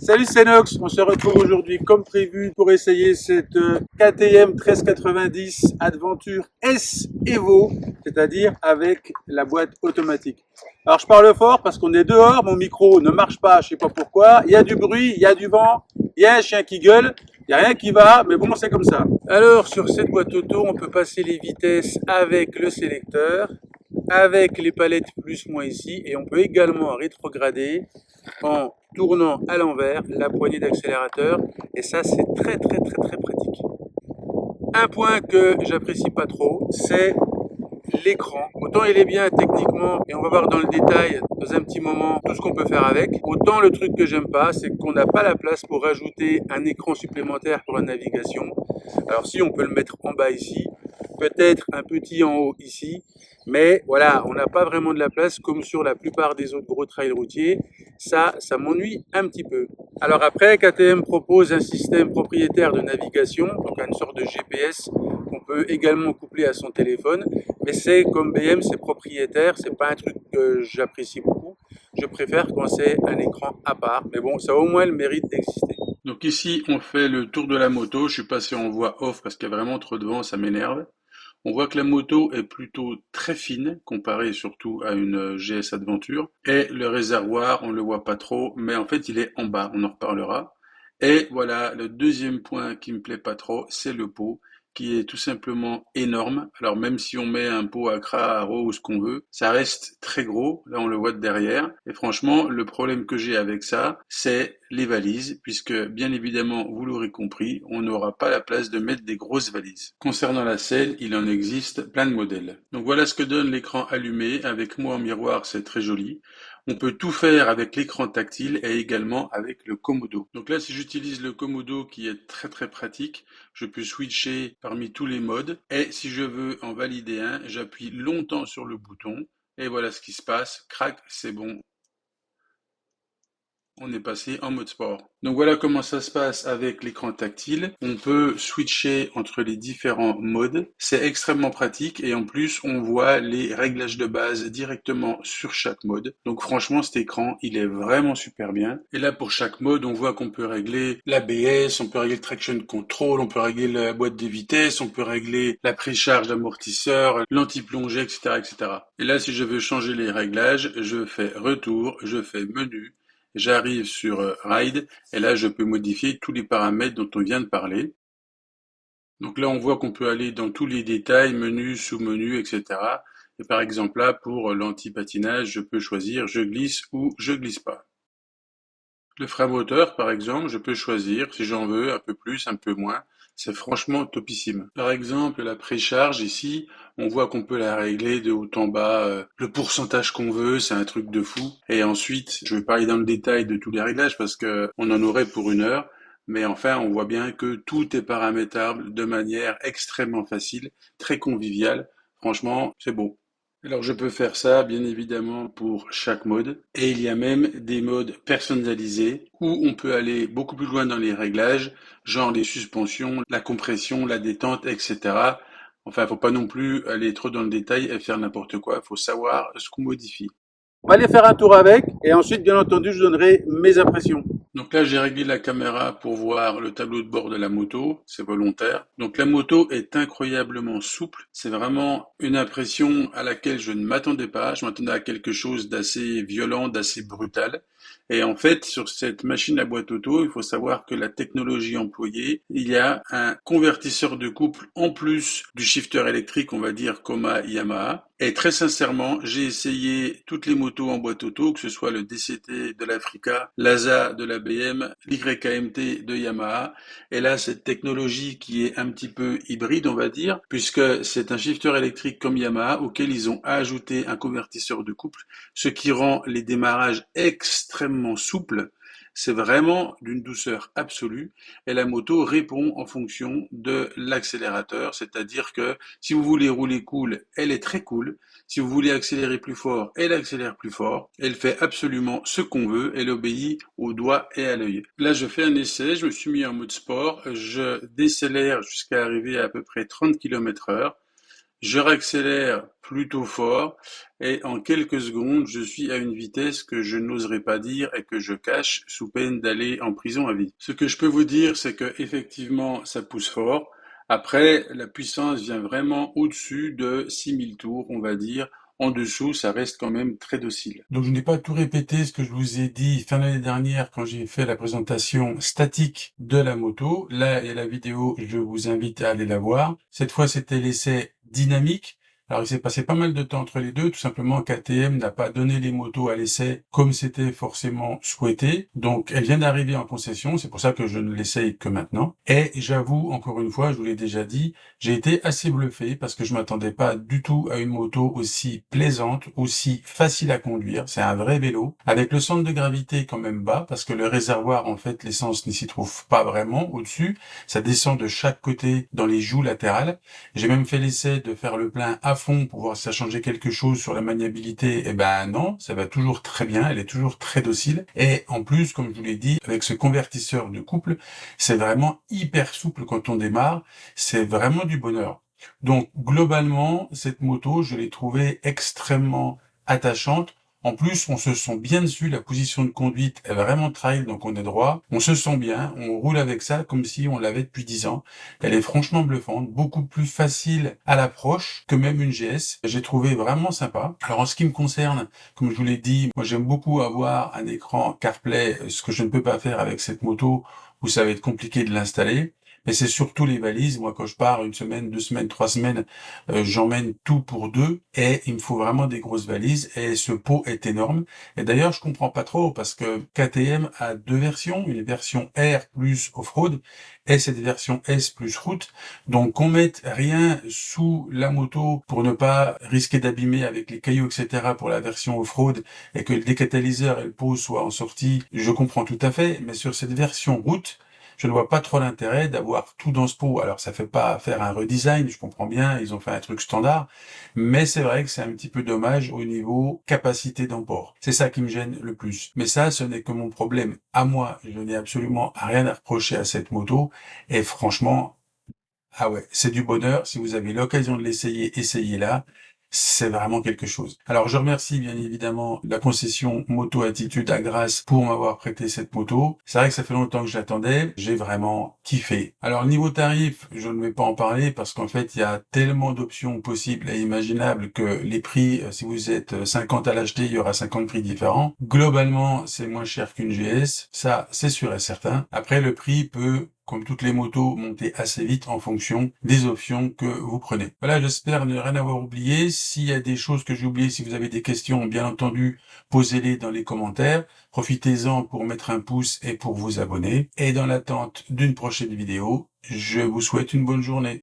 Salut, c'est Nox. On se retrouve aujourd'hui comme prévu pour essayer cette KTM 1390 Adventure S Evo, c'est-à-dire avec la boîte automatique. Alors je parle fort parce qu'on est dehors, mon micro ne marche pas, je sais pas pourquoi. Il y a du bruit, il y a du vent, il y a un chien qui gueule, il n'y a rien qui va, mais bon, c'est comme ça. Alors sur cette boîte auto, on peut passer les vitesses avec le sélecteur, avec les palettes plus-moins ici, et on peut également rétrograder en tournant à l'envers la poignée d'accélérateur, et ça c'est très pratique. Un point que j'apprécie pas trop, c'est l'écran. Autant il est bien techniquement, et on va voir dans le détail dans un petit moment tout ce qu'on peut faire avec, autant le truc que j'aime pas, c'est qu'on n'a pas la place pour rajouter un écran supplémentaire pour la navigation. Alors si on peut le mettre en bas ici, peut-être un petit en haut ici, mais voilà, on n'a pas vraiment de la place comme sur la plupart des autres gros trails routiers. Ça m'ennuie un petit peu. Alors après, KTM propose un système propriétaire de navigation, donc une sorte de GPS qu'on peut également coupler à son téléphone, mais c'est comme BM, c'est propriétaire, c'est pas un truc que j'apprécie beaucoup. Je préfère quand c'est un écran à part, mais bon, ça a au moins le mérite d'exister. Donc ici, on fait le tour de la moto. Je suis passé en voie off parce qu'il y a vraiment trop de vent, ça m'énerve. On voit que la moto est plutôt très fine, comparée surtout à une GS Adventure. Et le réservoir, on le voit pas trop, mais en fait, il est en bas, on en reparlera. Et voilà, le deuxième point qui me plaît pas trop, c'est le pot, qui est tout simplement énorme. Alors même si on met un pot à cra, à ro ou ce qu'on veut, ça reste très gros. Là, on le voit de derrière. Et franchement, le problème que j'ai avec ça, c'est les valises, puisque bien évidemment, vous l'aurez compris, on n'aura pas la place de mettre des grosses valises. Concernant la selle, il en existe plein de modèles. Donc voilà ce que donne l'écran allumé. Avec moi en miroir, c'est très joli. On peut tout faire avec l'écran tactile et également avec le Komodo. Donc là, si j'utilise le Komodo qui est très pratique, je peux switcher parmi tous les modes. Et si je veux en valider un, j'appuie longtemps sur le bouton. Et voilà ce qui se passe. Crac, c'est bon. On est passé en mode sport. Donc voilà comment ça se passe avec l'écran tactile. On peut switcher entre les différents modes. C'est extrêmement pratique et en plus on voit les réglages de base directement sur chaque mode. Donc franchement cet écran il est vraiment super bien. Et là pour chaque mode on voit qu'on peut régler l'ABS, on peut régler le traction control, on peut régler la boîte de vitesse, on peut régler la précharge d'amortisseur, l'anti-plongée, etc., etc. Et là si je veux changer les réglages, je fais retour, je fais menu. J'arrive sur Ride et là je peux modifier tous les paramètres dont on vient de parler. Donc là on voit qu'on peut aller dans tous les détails, menu, sous-menu, etc. Et par exemple là pour l'anti-patinage, je peux choisir je glisse ou je glisse pas. Le frein moteur par exemple, je peux choisir si j'en veux un peu plus, un peu moins. C'est franchement topissime. Par exemple, la précharge ici, on voit qu'on peut la régler de haut en bas, le pourcentage qu'on veut, c'est un truc de fou. Et ensuite, je vais pas aller dans le détail de tous les réglages parce que on en aurait pour une heure. Mais enfin, on voit bien que tout est paramétrable de manière extrêmement facile, très conviviale. Franchement, c'est beau. Alors je peux faire ça bien évidemment pour chaque mode et il y a même des modes personnalisés où on peut aller beaucoup plus loin dans les réglages, genre les suspensions, la compression, la détente, etc. Enfin, faut pas non plus aller trop dans le détail et faire n'importe quoi, il faut savoir ce qu'on modifie. On va aller faire un tour avec, et ensuite, bien entendu, je donnerai mes impressions. Donc là, j'ai réglé la caméra pour voir le tableau de bord de la moto, c'est volontaire. Donc la moto est incroyablement souple, c'est vraiment une impression à laquelle je ne m'attendais pas, je m'attendais à quelque chose d'assez violent, d'assez brutal. Et en fait, sur cette machine à boîte auto, il faut savoir que la technologie employée, il y a un convertisseur de couple en plus du shifter électrique, on va dire, comme à Yamaha. Et très sincèrement, j'ai essayé toutes les motos en boîte auto, que ce soit le DCT de l'Africa, l'ASA de la BM, l'YKMT de Yamaha. Et là, cette technologie qui est un petit peu hybride, on va dire, puisque c'est un shifter électrique comme Yamaha auquel ils ont ajouté un convertisseur de couple, ce qui rend les démarrages extrêmement souples. C'est vraiment d'une douceur absolue et la moto répond en fonction de l'accélérateur, c'est-à-dire que si vous voulez rouler cool, elle est très cool. Si vous voulez accélérer plus fort, elle accélère plus fort. Elle fait absolument ce qu'on veut, elle obéit au doigt et à l'œil. Là, je fais un essai, je me suis mis en mode sport, je décélère jusqu'à arriver à peu près 30 km/h. je réaccélère plutôt fort et en quelques secondes, je suis à une vitesse que je n'oserais pas dire et que je cache sous peine d'aller en prison à vie. Ce que je peux vous dire, c'est que effectivement, ça pousse fort. Après, la puissance vient vraiment au-dessus de 6000 tours, on va dire. En dessous, ça reste quand même très docile. Donc je n'ai pas tout répété ce que je vous ai dit fin d'année dernière quand j'ai fait la présentation statique de la moto. Là, il y a la vidéo, je vous invite à aller la voir. Cette fois, c'était l'essai dynamique. Alors, il s'est passé pas mal de temps entre les deux. Tout simplement, KTM n'a pas donné les motos à l'essai comme c'était forcément souhaité. Donc, elle vient d'arriver en concession. C'est pour ça que je ne l'essaye que maintenant. Et j'avoue, encore une fois, je vous l'ai déjà dit, j'ai été assez bluffé parce que je m'attendais pas du tout à une moto aussi plaisante, aussi facile à conduire. C'est un vrai vélo avec le centre de gravité quand même bas parce que le réservoir, en fait, l'essence ne s'y trouve pas vraiment au-dessus. Ça descend de chaque côté dans les joues latérales. J'ai même fait l'essai de faire le plein à fond pour voir si ça changeait quelque chose sur la maniabilité. Eh ben non, ça va toujours très bien. Elle est toujours très docile. Et en plus, comme je vous l'ai dit, avec ce convertisseur de couple, c'est vraiment hyper souple quand on démarre. C'est vraiment du bonheur. Donc, globalement, cette moto, je l'ai trouvée extrêmement attachante. En plus, on se sent bien dessus, la position de conduite est vraiment trail, donc on est droit. On se sent bien, on roule avec ça comme si on l'avait depuis 10 ans. Elle est franchement bluffante, beaucoup plus facile à l'approche que même une GS. J'ai trouvé vraiment sympa. Alors en ce qui me concerne, comme je vous l'ai dit, moi j'aime beaucoup avoir un écran CarPlay, ce que je ne peux pas faire avec cette moto, où ça va être compliqué de l'installer. Mais c'est surtout les valises. Moi, quand je pars 1 semaine, 2 semaines, 3 semaines, j'emmène tout pour deux et il me faut vraiment des grosses valises et ce pot est énorme. Et d'ailleurs, je comprends pas trop parce que KTM a deux versions, une version R plus off-road et cette version S plus route. Donc, qu'on mette rien sous la moto pour ne pas risquer d'abîmer avec les cailloux, etc. pour la version off-road et que le décatalyseur et le pot soient en sortie, je comprends tout à fait. Mais sur cette version route, je ne vois pas trop l'intérêt d'avoir tout dans ce pot. Alors, ça fait pas faire un redesign, je comprends bien, ils ont fait un truc standard, mais c'est vrai que c'est un petit peu dommage au niveau capacité d'emport. C'est ça qui me gêne le plus. Mais ça, ce n'est que mon problème à moi. Je n'ai absolument rien à reprocher à cette moto. Et franchement, ah ouais, c'est du bonheur. Si vous avez l'occasion de l'essayer, essayez-la. C'est vraiment quelque chose. Alors, je remercie bien évidemment la concession Moto Attitude à Grasse pour m'avoir prêté cette moto. C'est vrai que ça fait longtemps que je l'attendais. J'ai vraiment kiffé. Alors, niveau tarif, je ne vais pas en parler parce qu'en fait, il y a tellement d'options possibles et imaginables que les prix, si vous êtes 50 à l'acheter, il y aura 50 prix différents. Globalement, c'est moins cher qu'une GS. Ça, c'est sûr et certain. Après, le prix peut, comme toutes les motos, monter assez vite en fonction des options que vous prenez. Voilà, j'espère ne rien avoir oublié. S'il y a des choses que j'ai oubliées, si vous avez des questions, bien entendu, posez-les dans les commentaires. Profitez-en pour mettre un pouce et pour vous abonner. Et dans l'attente d'une prochaine vidéo, je vous souhaite une bonne journée.